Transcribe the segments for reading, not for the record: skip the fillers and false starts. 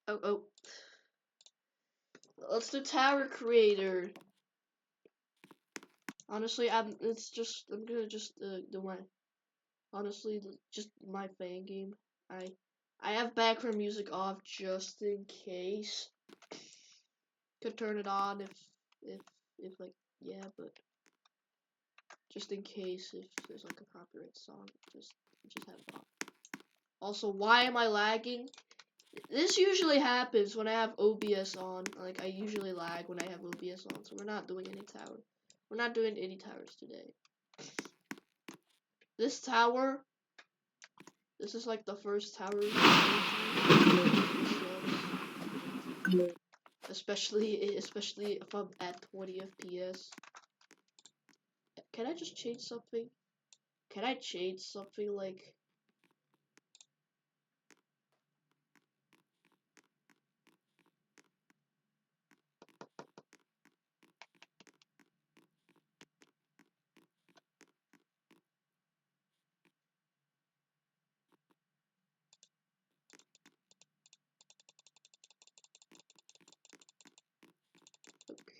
Oh. Let's do Tower Creator. Honestly, I'm gonna just do my honestly just my fan game. I have background music off just in case. Could turn it on if like yeah, but just in case if there's like a copyright song, just have it on. Also, why am I lagging? This usually happens when I have OBS on. Like, I usually lag when I have OBS on, so we're not doing any tower. We're not doing any towers today. This tower, this is like the first tower. Especially if I'm at 20 FPS. Can I just change something? Can I change something like...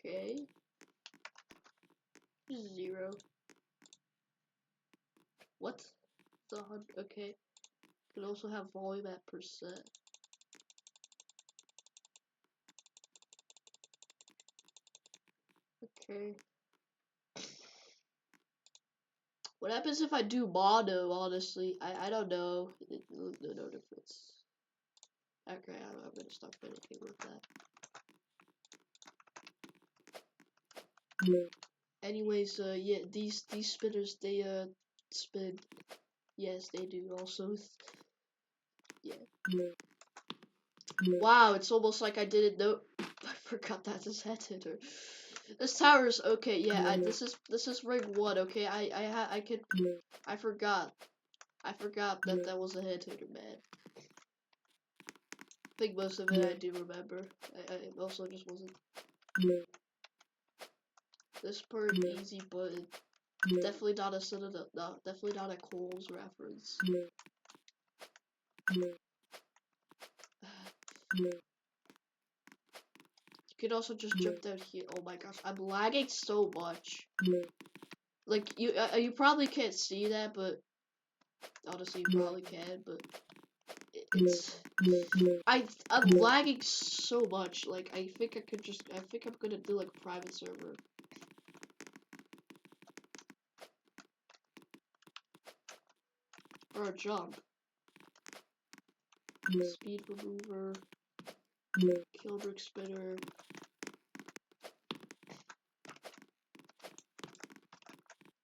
Okay. 0. What? The 100? Okay. Can also have volume at percent. Okay. What happens if I do mono, honestly? I don't know. No difference. Okay, I'm gonna stop panicking with that. Anyways, yeah, these spinners, they, spin. Yes, they do also. Yeah. Wow, it's almost like I didn't know. I forgot that this head hitter. This tower is okay. Yeah, this is ring 1. Okay, I forgot. I forgot that was a head hitter, man. I think most of it I do remember. I also just wasn't. This part easy, but definitely not a definitely not a Coles reference. You could also just jump down here. Oh my gosh, I'm lagging so much. Like you probably can't see that, but honestly you probably can. But I'm lagging so much. Like I think I'm gonna do like a private server. Or a jump. Speed remover. Kill brick spinner.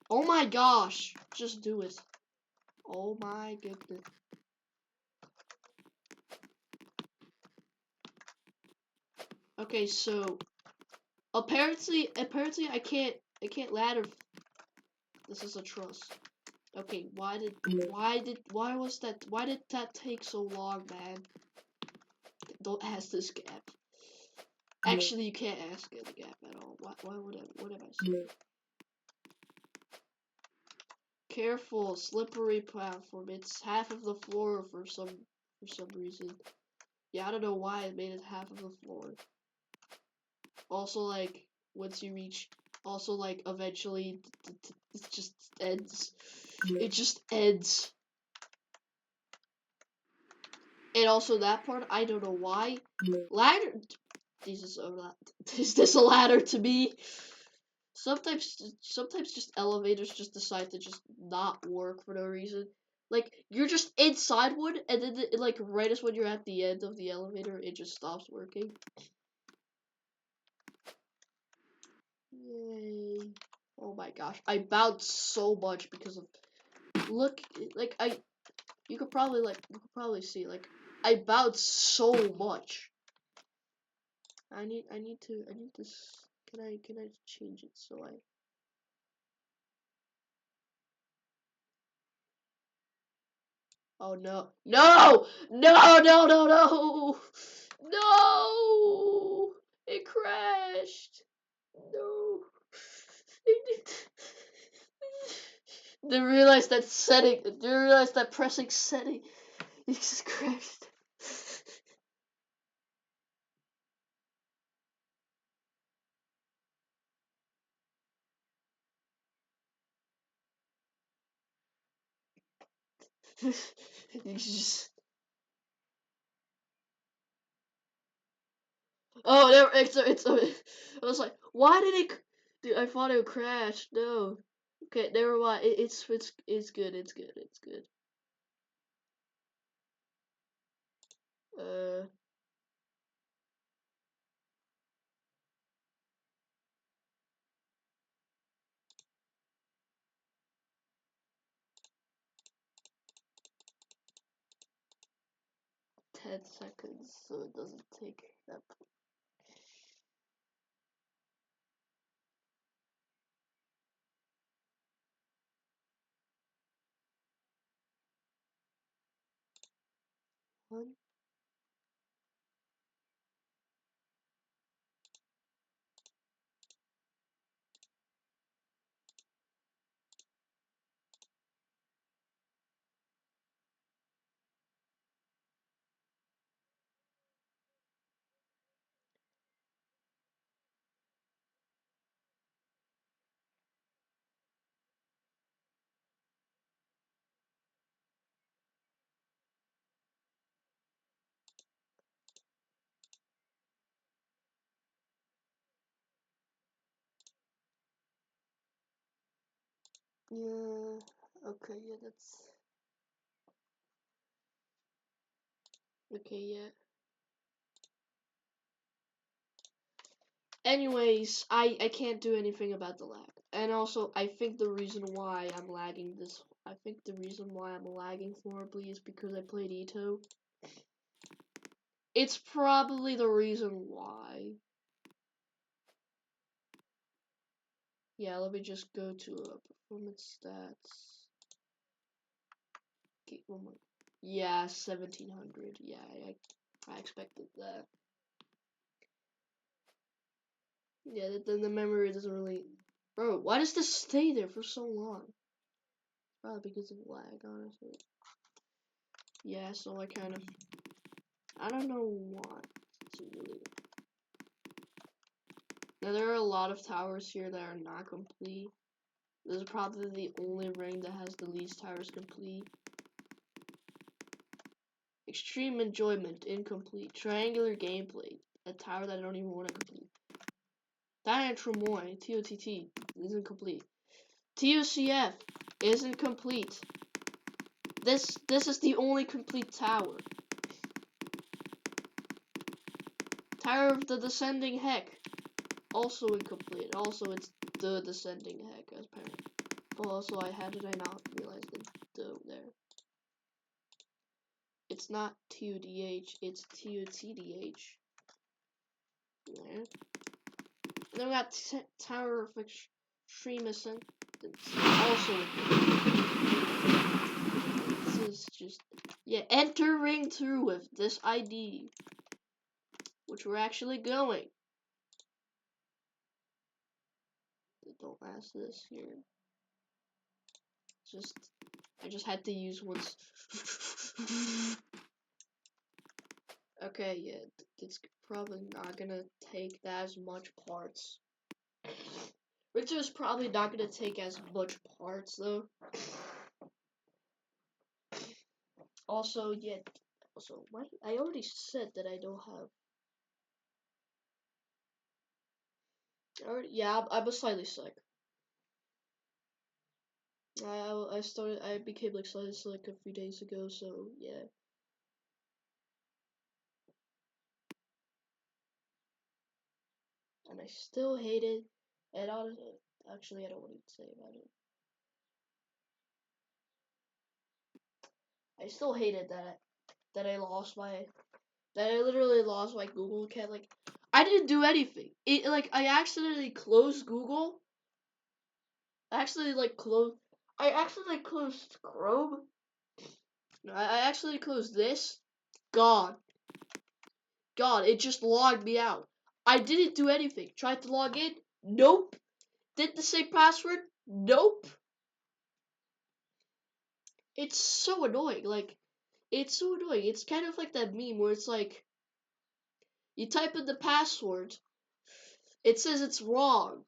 Oh my gosh! Just do it. Oh my goodness. Okay, so apparently I can't ladder. This is a trust. Okay, why did that take so long, man? Don't ask this gap. Actually, you can't ask the gap at all. Why would I? What have I said? Careful, slippery platform. It's half of the floor for some reason. Yeah, I don't know why it made it half of the floor. Also, like once you reach, also like eventually, it just ends. It just ends. And also that part, I don't know why. Ladder. Is this a ladder to me? Sometimes just elevators just decide to just not work for no reason. Like you're just inside one, and then like right as when you're at the end of the elevator, it just stops working. Yay! Oh my gosh, I bounced so much because of. Look, like you could probably see like I bounced so much. I need to can I change it so I Oh no. No! No, no, no, no! No! It crashed. No. Didn't realize that setting. Didn't realize that pressing setting. Jesus Christ. You just... Oh, there, I was like, why did it? Dude, I thought it would crash. No. Okay, never mind. It's good. It's good. It's good. Uh. 10 seconds, so it doesn't take that. One. Yeah. Okay. Yeah. That's. Okay. Yeah. Anyways, I can't do anything about the lag. And also, I think the reason why I'm lagging this, I think the reason why I'm lagging horribly is because I played Ito. It's probably the reason why. Yeah, let me just go to performance stats. Okay, one more. Yeah, 1700. Yeah, I expected that. Yeah, then the memory doesn't really. Bro, why does this stay there for so long? Probably because of lag, honestly. Yeah, so I kind of. I don't know why. It's really. Now, there are a lot of towers here that are not complete. This is probably the only ring that has the least towers complete. Extreme enjoyment, incomplete. Triangular gameplay, a tower that I don't even want to complete. Diane Tremoy, TOTT, isn't complete. TOCF isn't complete. This is the only complete tower. Tower of the Descending Heck, also incomplete. Also, it's the Descending Heck as parent. But also, how did I not realize the there? It's not TUDH, it's TUTDH. There. And then we got Tower of Extreme Ascent. Also this is just, yeah, entering through with this ID, which we're actually going. Don't ask this here. I just had to use once. Okay, yeah, it's probably not gonna take that as much parts. Richard is probably not gonna take as much parts though. Also, yeah. Also, why? I already said that I don't have. Yeah, I'm slightly sick. I became like slightly sick a few days ago, so yeah. And I still hate it. And honestly, actually, I don't want to say about it. I still hated that I lost my that I literally lost my Google account. Like, I didn't do anything. It like I accidentally closed Google. I accidentally closed Chrome. No, I actually closed this. God, it just logged me out. I didn't do anything. Tried to log in. Nope. Did the same password. Nope. It's so annoying. Like, it's so annoying. It's kind of like that meme where it's like, you type in the password, it says it's wrong.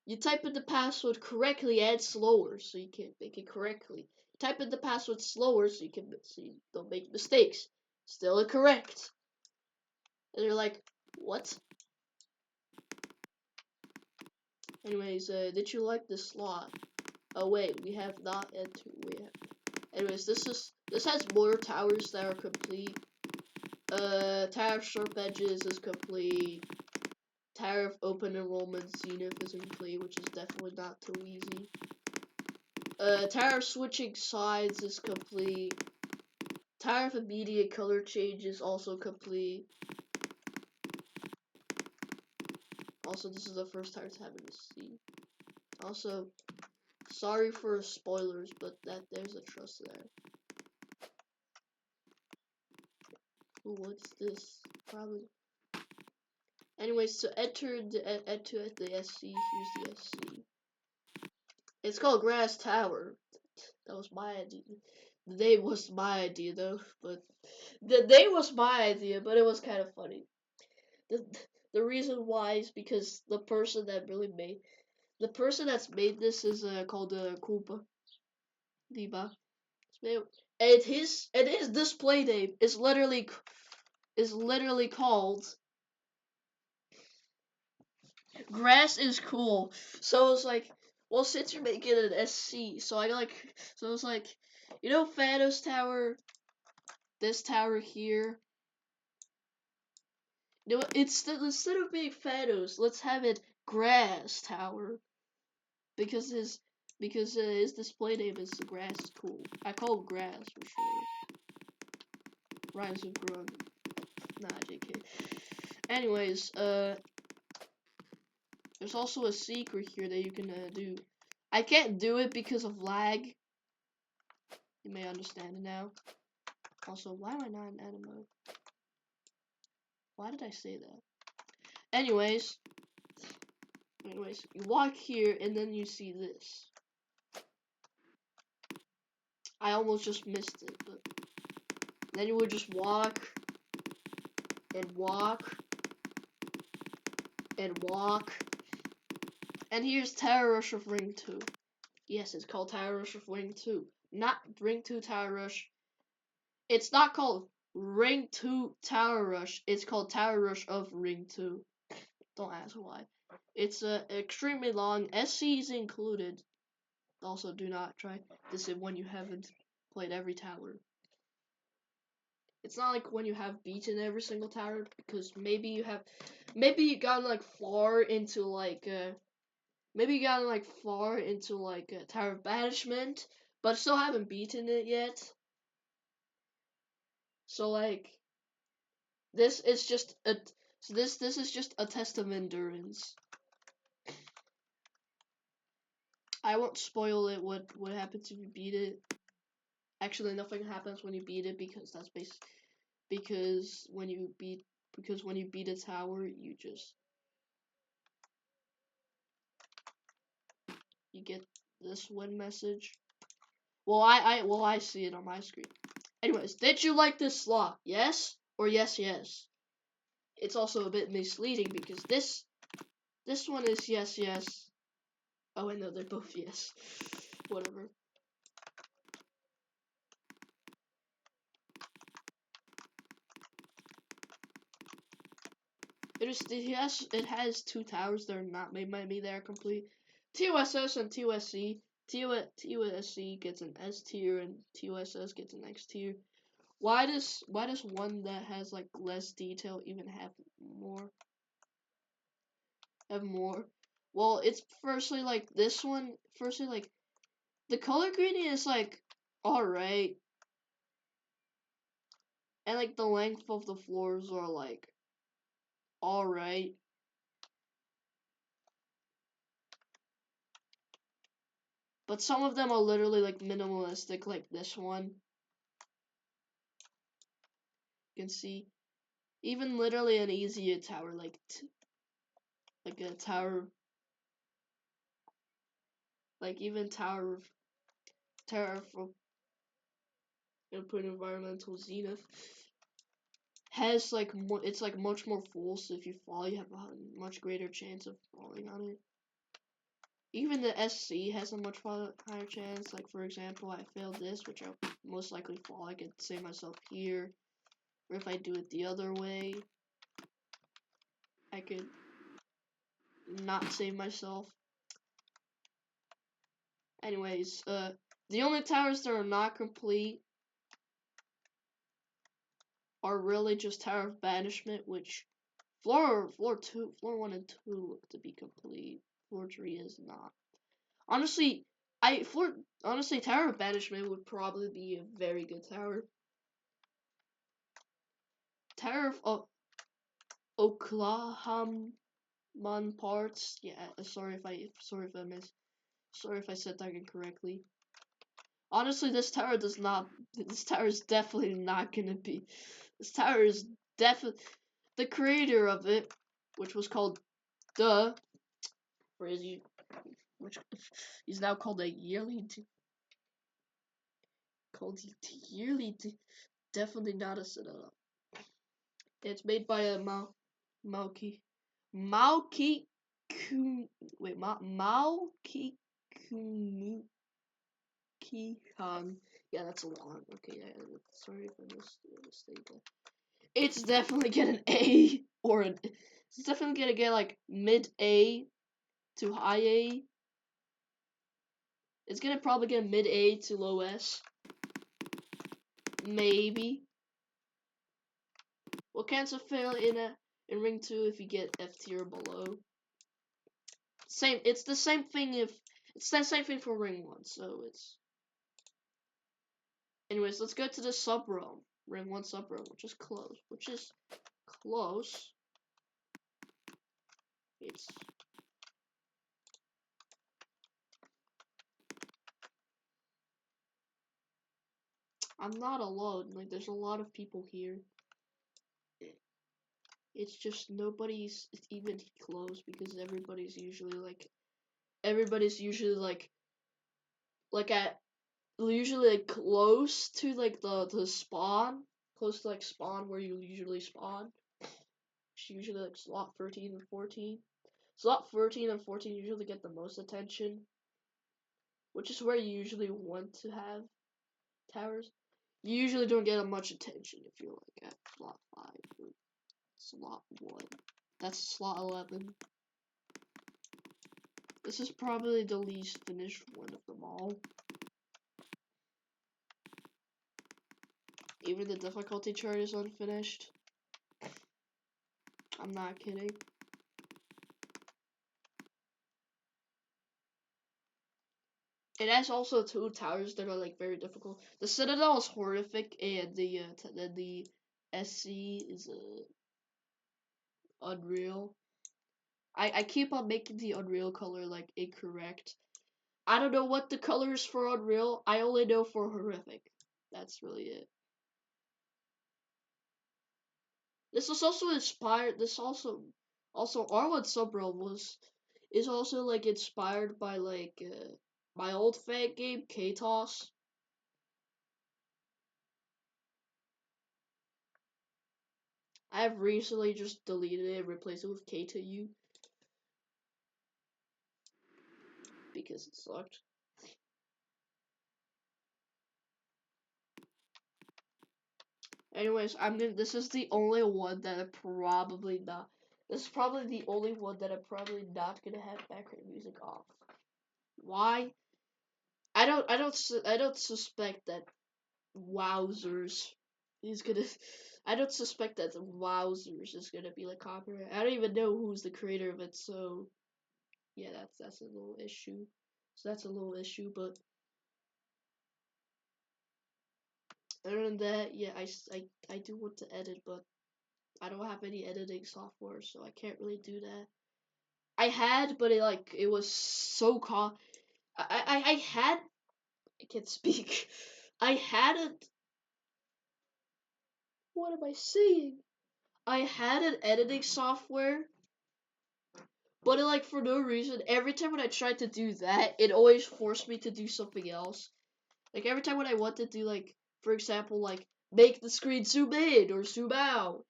You type in the password correctly and slower, so you can't make it correctly. type in the password slower so you don't make mistakes. Still incorrect. And you're like, what? Anyways, did you like this slot? Oh wait, we have not entered. Anyways, this has more towers that are complete. Tower of Sharp Edges is complete. Tower of Open Enrollment Zenith is complete, which is definitely not too easy. Tower of Switching Sides is complete. Tower of Immediate Color Change is also complete. Also, this is the first tower to happen to see. Also, sorry for spoilers, but there's a trust there. Ooh, what's this? Probably. Anyways, to enter the SC, here's the SC. It's called Grass Tower. That was my idea. The name was my idea though, but the name was my idea, but it was kind of funny. The reason why is because the person that's made this is called Koopa Diba. And his display name is literally called Grass is Cool. So it's like, well, since you're making an SC, so it's like, you know, Thanos Tower, this tower here. You know, instead of being Thanos, let's have it Grass Tower, because his display name is the Grass is Cool. I call him Grass for sure. Rhymes with Grun. Nah, JK. Anyways, there's also a secret here that you can do. I can't do it because of lag. You may understand it now. Also, why am I not in edit mode? Why did I say that? Anyways, you walk here and then you see this. I almost just missed it, but then you would just walk and walk and walk. And here's Tower Rush of Ring 2. Yes, it's called Tower Rush of Ring 2. Not Ring 2 Tower Rush. It's not called Ring 2 Tower Rush. It's called Tower Rush of Ring 2. Don't ask why. It's extremely long. SCs included. Also, do not try this when you haven't played every tower. It's not like when you have beaten every single tower, because maybe you gotten like far into like Tower of Banishment, but still haven't beaten it yet. So like, this is just a this is just a test of endurance. I won't spoil it. What happens if you beat it? Actually, nothing happens when you beat it, because that's because when you beat a tower, you get this win message. Well, I see it on my screen. Anyways, did you like this slot? Yes or yes. It's also a bit misleading because this one is yes. Oh, I know they're both yes. Whatever. It has two towers that are not made by me that are complete. TOSS and TOSC. TOSC gets an S tier and TOSS gets an X tier. Why does one that has like less detail even have more? Well, it's firstly like this one. Firstly, like the color grading is like alright, and like the length of the floors are like alright. But some of them are literally like minimalistic, like this one. You can see even literally an easier tower, like a tower, like even tower for Open Environmental Zenith has like it's like much more full, so if you fall, you have a much greater chance of falling on it. Even the SC has a much higher chance. Like, for example, I failed this, which I'll most likely fall. I could save myself here. Or if I do it the other way, I could not save myself. Anyways, the only towers that are not complete are really just Tower of Banishment, which floor 1 and 2 look to be complete. Floor 3 is not. Honestly, Tower of Banishment would probably be a very good tower. Tower of Oklahoma parts. Yeah, sorry if I said that incorrectly. Honestly, this tower is definitely not gonna be. This tower is definitely the creator of it, which was called which is now called a yearly. Definitely not a Citadel. It's made by a Maoki Khan. Yeah, that's a lot. Okay, yeah, sorry if I mistake that. It's definitely get an A or an. It's definitely gonna get like mid A to high A. It's gonna probably get mid A to low S. Maybe. We'll cancel fail in ring 2 if you get F tier below. It's the same thing it's the same thing for ring 1, so it's. Anyways, let's go to the sub realm. Ring 1 sub realm, which is close. It's. I'm not alone. Like, there's a lot of people here. It's just nobody's even close because everybody's usually like at usually like close to like the spawn, close to like spawn where you usually spawn. It's usually like slot 13 and 14. Slot 13 and 14 usually get the most attention, which is where you usually want to have towers. You usually don't get much attention if you're like at slot 5 or slot 1. That's slot 11. This is probably the least finished one of them all. Even the difficulty chart is unfinished. I'm not kidding. It has also 2 towers that are like very difficult. The Citadel is horrific, and the SC is unreal. I keep on making the unreal color like incorrect. I don't know what the color is for unreal. I only know for horrific. That's really it. This was also inspired. This also R1 Subrealm is also like inspired by like my old fangame KTOS. I have recently just deleted it and replaced it with K2U because it sucked. Anyways, this is the only one that I'm probably not. This is probably the only one that I'm probably not gonna have background music off. Why? I don't suspect that Wowzers is gonna. I don't suspect that Wowzers is gonna be like copyright. I don't even know who's the creator of it, so yeah, that's a little issue. But other than that, yeah, I do want to edit, but I don't have any editing software, so I can't really do that. I had, but it was so I had. I can't speak. I had it. What am I saying? I had an editing software, but like for no reason, every time when I tried to do that, it always forced me to do something else. Like every time when I want to do like, for example, like make the screen zoom in or zoom out,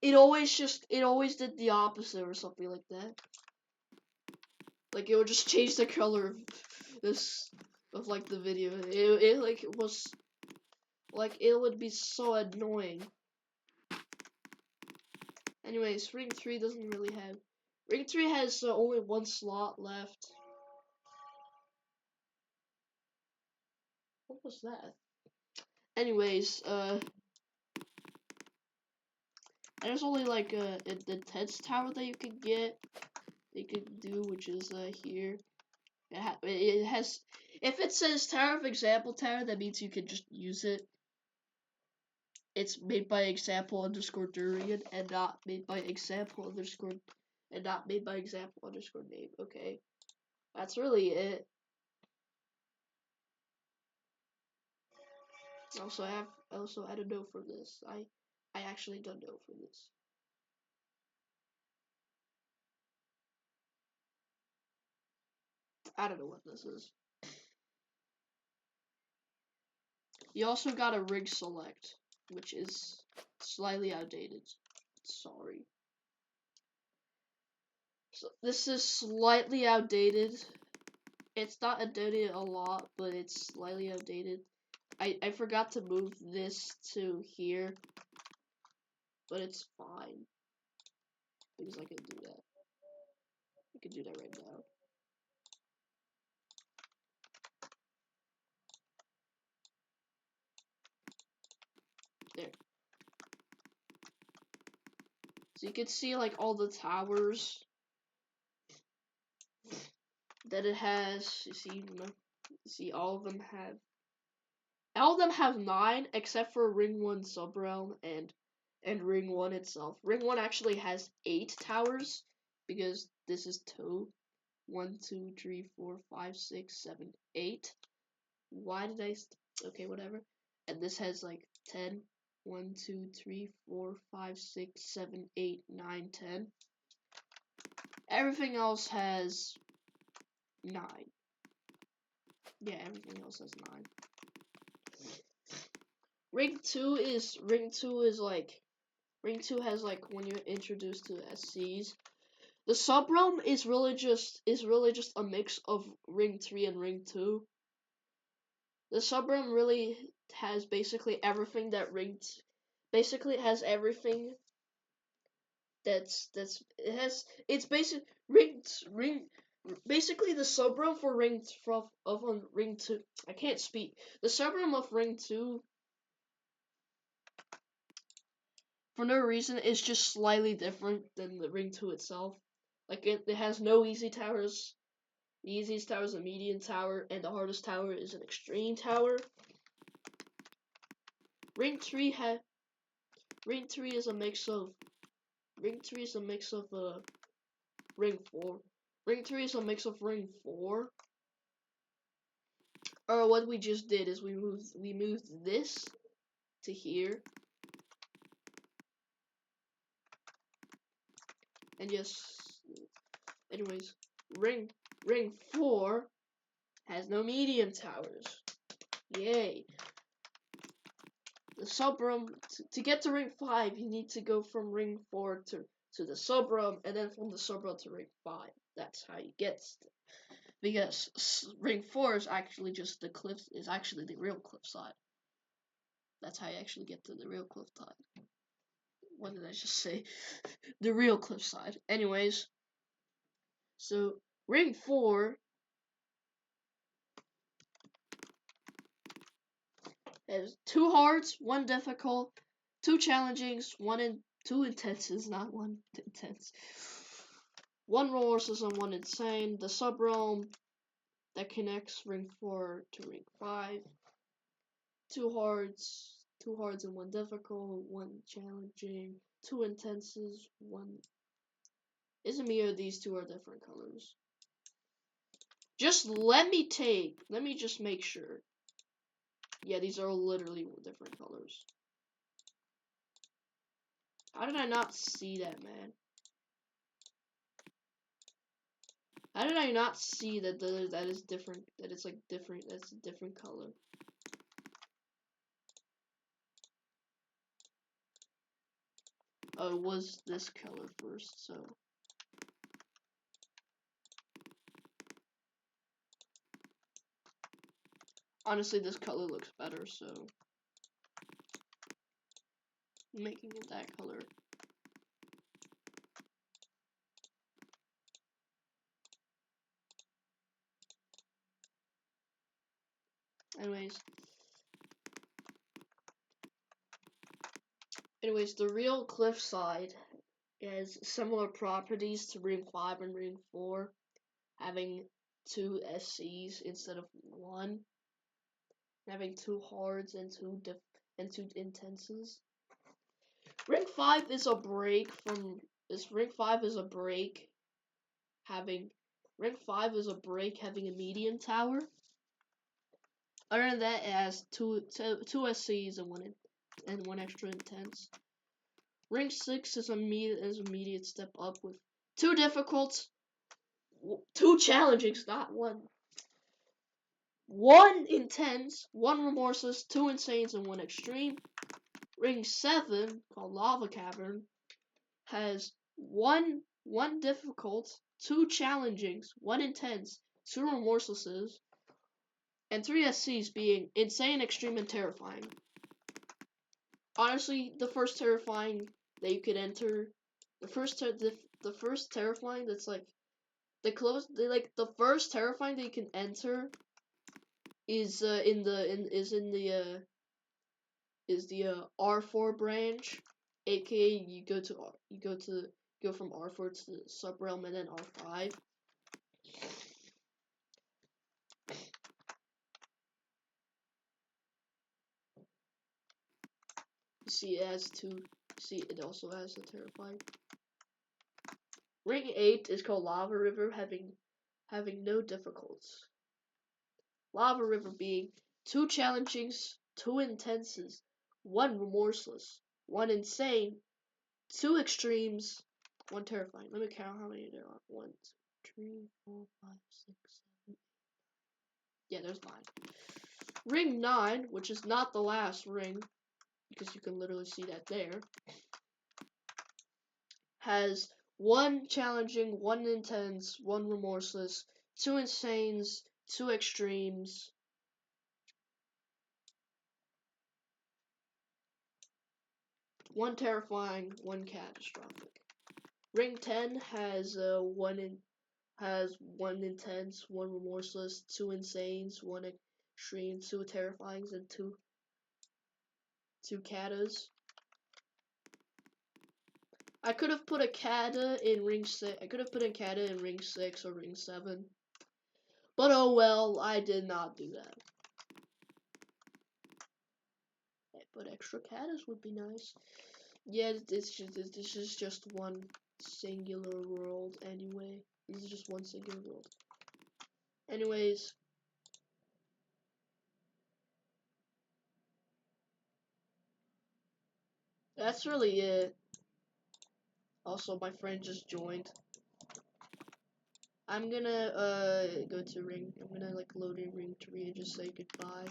it always did the opposite or something like that. Like it would just change the color of like the video. It like was like it would be so annoying. Anyways, Ring 3 doesn't really have. Ring 3 has only one slot left. What was that? Anyways, there's only like a intense tower that you can get. You could do, which is here. It has. If it says Tower of Example Tower, that means you can just use it. It's made by example underscore Durian and not made by example underscore name. Okay, that's really it. Also, I don't know for this. I actually don't know for this. I don't know what this is. You also got a rig select, which is slightly outdated. Sorry. So this is slightly outdated. It's not outdated a lot, but it's slightly outdated. I forgot to move this to here, but it's fine because I can do that. I can do that right now. There. So you can see like all the towers that it has. You see all of them have 9 except for Ring 1 Subrealm and Ring 1 itself. Ring 1 actually has 8 towers because this is 2. 1, 2, 3, 4, 5, 6, 7, 8. Why did I okay, whatever. And this has like 10. 1, 2, 3, 4, 5, 6, 7, 8, 9, 10. Everything else has 9. Yeah, everything else has 9. Ring 2 has like when you're introduced to SCs. The subrealm is really just a mix of Ring 3 and Ring 2. The subrealm really has basically everything that basically has everything it's basic ring basically the subrealm for Ring 2. I can't speak. The subrealm of Ring 2 for no reason is just slightly different than the Ring 2 itself. Like it has no easy towers. The easiest tower is a medium tower, and the hardest tower is an extreme tower. Ring 3 Ring 3 is a mix of Ring 3 is a mix of Ring 4. Ring 3 is a mix of Ring 4. Or what we just did is we moved this to here. And yes, anyways, Ring 4 has no medium towers. Yay. The subrealm to get to Ring 5, you need to go from Ring 4 to the subrealm, and then from the subrealm to Ring 5. That's how you get because Ring 4 is actually just the real cliffside. That's how you actually get to the real cliffside. What did I just say? The real cliffside. Anyways, so Ring 4 has 2 hards, 1 difficult, 2 challengings, 2 intenses, not 1 intense. 1 resources and 1 insane. The subrealm that connects Ring 4 to Ring 5. 2 hards and 1 difficult, 1 challenging, 2 intenses, 1. Isn't me or these 2 are different colors? Just let me just make sure. Yeah, these are literally different colors. How did I not see that, man? How did I not see that that is different? That it's like different. That's a different color. Oh, it was this color first, so. Honestly, this color looks better, so I'm making it that color. Anyways, the real Cliffside has similar properties to Ring 5 and Ring 4, having 2 SCs instead of 1, having 2 hards and 2 intenses. Ring 5 is a break from Ring 5 is a break having Ring 5 is a break having a medium tower. Other than that, it has two SCs and one extra intense. Ring 6 is immediate step up with 2 difficult, 2 challenging, not 1. 1 intense, 1 remorseless, 2 insanes, and 1 extreme. Ring 7, called Lava Cavern, has 1 difficult, 2 challengings, 1 intense, 2 remorselesses, and 3 SCs being insane, extreme, and terrifying. Honestly, the first terrifying that you could enter, the first terrifying that's like the first terrifying that you can enter is the R4 branch, aka you go from R4 to the subrealm and then R5. You see it has two. See it also has the terrifying. Ring 8 is called Lava River, having no difficulties. Lava River being 2 challengings, 2 intenses, 1 remorseless, 1 insane, 2 extremes, 1 terrifying. Let me count how many there are. 1, 2, 3, 4, 5, 6, 7. Yeah, there's 9. Ring 9, which is not the last ring, because you can literally see that there, has 1 challenging, 1 intense, 1 remorseless, 2 insanes, 2 extremes, 1 terrifying, 1 catastrophic. Ring 10 has 1 intense, 1 remorseless, 2 insanes, 1 extreme, 2 terrifyings, and 2 katas. I could have put a kata in ring 6. I could have put a kata in ring 6 or ring 7. But oh well, I did not do that. But extra katas would be nice. Yeah, this is just one singular world anyway. This is just one singular world. Anyways, that's really it. Also, my friend just joined. I'm gonna go to ring. I'm gonna like load in ring 3 and just say goodbye.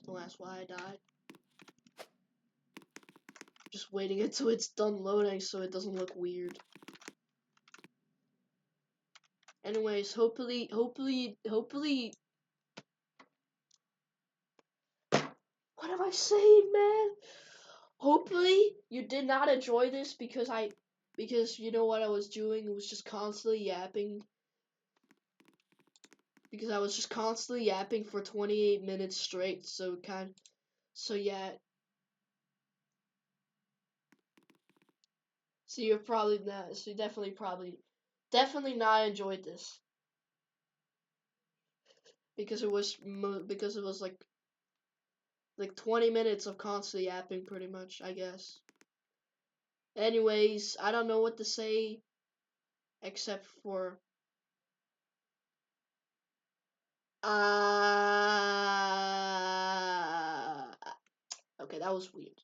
Oh, that's why I died. Just waiting until it's done loading so it doesn't look weird. Anyways, hopefully. What am I saying, man? Hopefully you did not enjoy this because you know what I was doing? It was just constantly yapping. Because I was just constantly yapping for 28 minutes straight, so yeah. So you're probably not, so you definitely not enjoyed this. Because it was like 20 minutes of constantly yapping pretty much, I guess. Anyways, I don't know what to say except for okay, that was weird.